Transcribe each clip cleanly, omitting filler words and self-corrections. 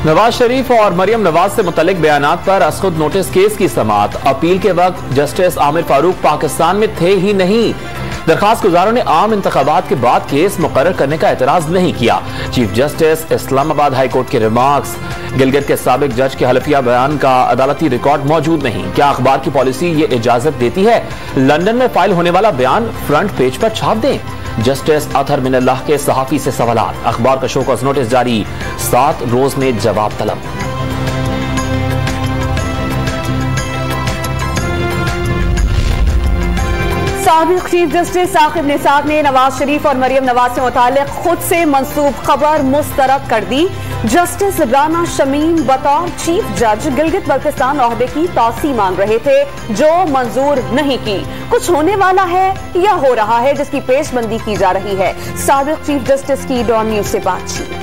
नवाज शरीफ और मरियम नवाज से मुतल्लिक बयानात पर असखुद नोटिस केस की समाअत। अपील के वक्त जस्टिस आमिर फारूक पाकिस्तान में थे ही नहीं। दरखास्त गुजारों ने आम इंतखाबात के बाद केस मुकर्रर करने का एतराज नहीं किया। Chief justice Islamabad high court के रिमार्क्स। गिलगित के साबिक जज के हलफिया बयान का अदालती रिकॉर्ड मौजूद नहीं। क्या अखबार की पॉलिसी ये इजाजत देती है लंदन में फाइल होने वाला बयान फ्रंट पेज पर छाप दें? जस्टिस अतहर मिनल्लाह के सहाफी से सवालात। अखबार का शोकॉज नोटिस जारी, 7 रोज में जवाब तलब। साबिक चीफ जस्टिस साकिब निसार ने नवाज शरीफ और मरियम नवाज से मुतालिक खुद से मंसूब खबर मुस्तरद कर दी। जस्टिस राना शमीम बतौर चीफ जज गिलगित बल्तिस्तान ओहदे की तौसी मांग रहे थे, जो मंजूर नहीं की। कुछ होने वाला है या हो रहा है जिसकी पेशबंदी की जा रही है। साबिक चीफ जस्टिस की डॉन न्यूज से बातचीत।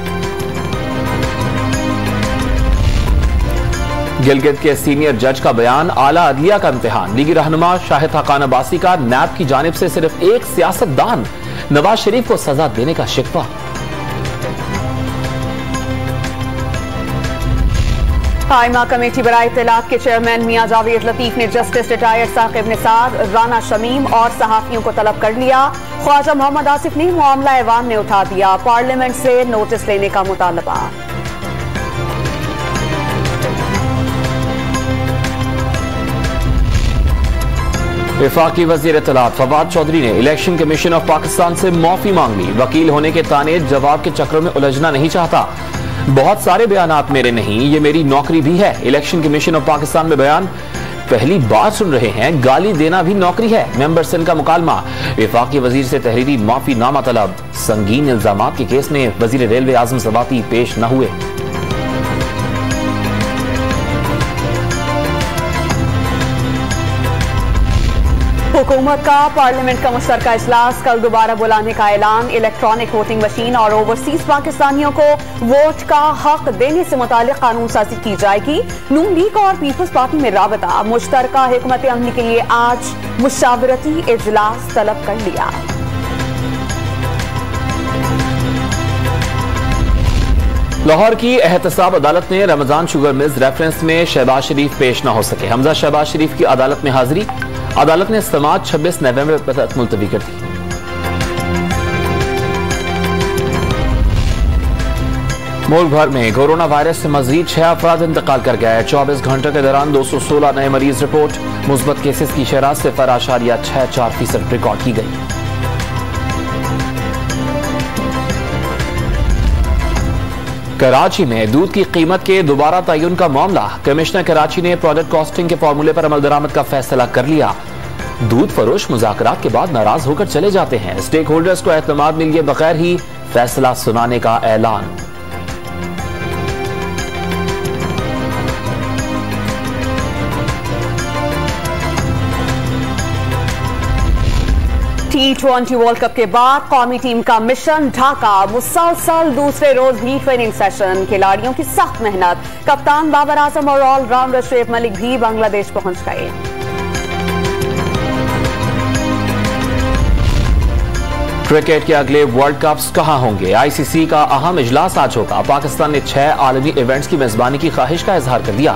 गिलगित के सीनियर जज का बयान आला अदलिया का इम्तिहान। लीगी रहनुमा शाहिद हकान अब्बासी का नैब की जानिब से सिर्फ एक सियासतदान नवाज शरीफ को सजा देने का शिकवा। कायमा कमेटी बराए इत्तलात के चेयरमैन मियां जावेद लतीफ ने जस्टिस रिटायर्ड साकिब निसार, राना शमीम और सहाफियों को तलब कर लिया। ख्वाजा मोहम्मद आसिफ ने मामला ऐवान में उठा दिया। पार्लियामेंट से नोटिस लेने का मुतालबा। वफाकी वजीर इत्तलात फवाद चौधरी ने इलेक्शन कमीशन ऑफ पाकिस्तान से माफी मांग ली। वकील होने के ताने जवाब के चक्रों में उलझना नहीं चाहता। बहुत सारे बयानात मेरे नहीं, ये मेरी नौकरी भी है। इलेक्शन कमीशन ऑफ पाकिस्तान में बयान पहली बार सुन रहे हैं। गाली देना भी नौकरी है, मेंबर सिंध का मुकालमा। वफाकी वजीर से तहरीरी माफी नामा तलब। संगीन इल्जामात के केस में वजीर रेलवे आजम सवाती पेश न हुए। हुकूमत का पार्लियामेंट का मुश्तरका इजलास कल दोबारा बुलाने का ऐलान। इलेक्ट्रॉनिक वोटिंग मशीन और ओवरसीज पाकिस्तानियों को वोट का हक देने से मुतालिक कानून साजी की जाएगी। नून लीग और पीपल्स पार्टी में राबता। मुश्तरका हिकमत अमली के लिए आज मुशावरती इजलास तलब कर लिया। लाहौर की एहतसाब अदालत ने रमजान शुगर मिल्स रेफरेंस में शहबाज शरीफ पेश न हो सके। हमजा शहबाज शरीफ की अदालत में हाजिरी। अदालत ने समाअत 26 नवंबर तक मुलतवी कर दी। मुल्क भर में कोरोना वायरस से मजीद 6 अफराद इंतकाल कर गए। 24 घंटों के दौरान 216 नए मरीज रिपोर्ट। मुस्बत केसेस की शरह 0.64% रिकॉर्ड की गई। कराची में दूध की कीमत के दोबारा तयन का मामला। कमिश्नर कराची ने प्रोडक्ट कॉस्टिंग के फॉर्मूले पर अमल दरामद का फैसला कर लिया। दूध फरोश मुज़ाकरात के बाद नाराज होकर चले जाते हैं। स्टेक होल्डर्स को एतमाद मिल गए बगैर ही फैसला सुनाने का ऐलान। T20 वर्ल्ड कप के बाद कौमी टीम का मिशन ढाका। मुसलसल दूसरे रोज भी ट्रेनिंग सेशन। खिलाड़ियों की सख्त मेहनत। कप्तान बाबर आजम और ऑलराउंडर शुएब मलिक भी बांग्लादेश पहुंच गए। क्रिकेट के अगले वर्ल्ड कप्स कहां होंगे? आईसीसी का अहम इजलास आज होगा। पाकिस्तान ने 6 आलमी इवेंट्स की मेजबानी की ख्वाहिश का इजहार कर दिया।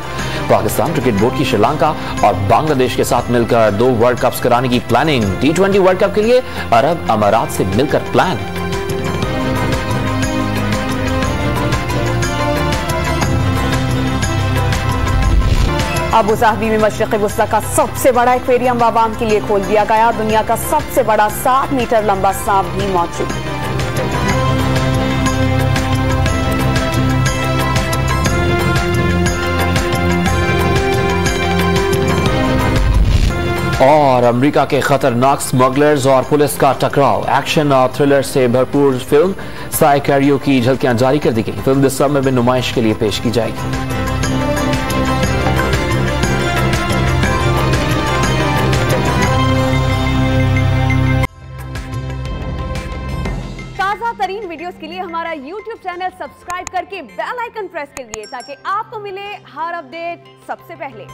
पाकिस्तान क्रिकेट बोर्ड की श्रीलंका और बांग्लादेश के साथ मिलकर 2 वर्ल्ड कप्स कराने की प्लानिंग। T20 वर्ल्ड कप के लिए अरब अमारात से मिलकर प्लान। अबू धाबी में मशरिक़ी वुस्ता का सबसे बड़ा एक्वेरियम आवाम के लिए खोल दिया गया। दुनिया का सबसे बड़ा 7 मीटर लंबा सांप भी मौजूद। और अमेरिका के खतरनाक स्मगलर्स और पुलिस का टकराव। एक्शन और थ्रिलर से भरपूर फिल्म साइकैरियो की झलकियां जारी कर दी गई। फिल्म दिसंबर में नुमाइश के लिए पेश की जाएगी। तरीन वीडियोस के लिए हमारा YouTube चैनल सब्सक्राइब करके बेल आइकन प्रेस करिए ताकि आपको मिले हर अपडेट सबसे पहले।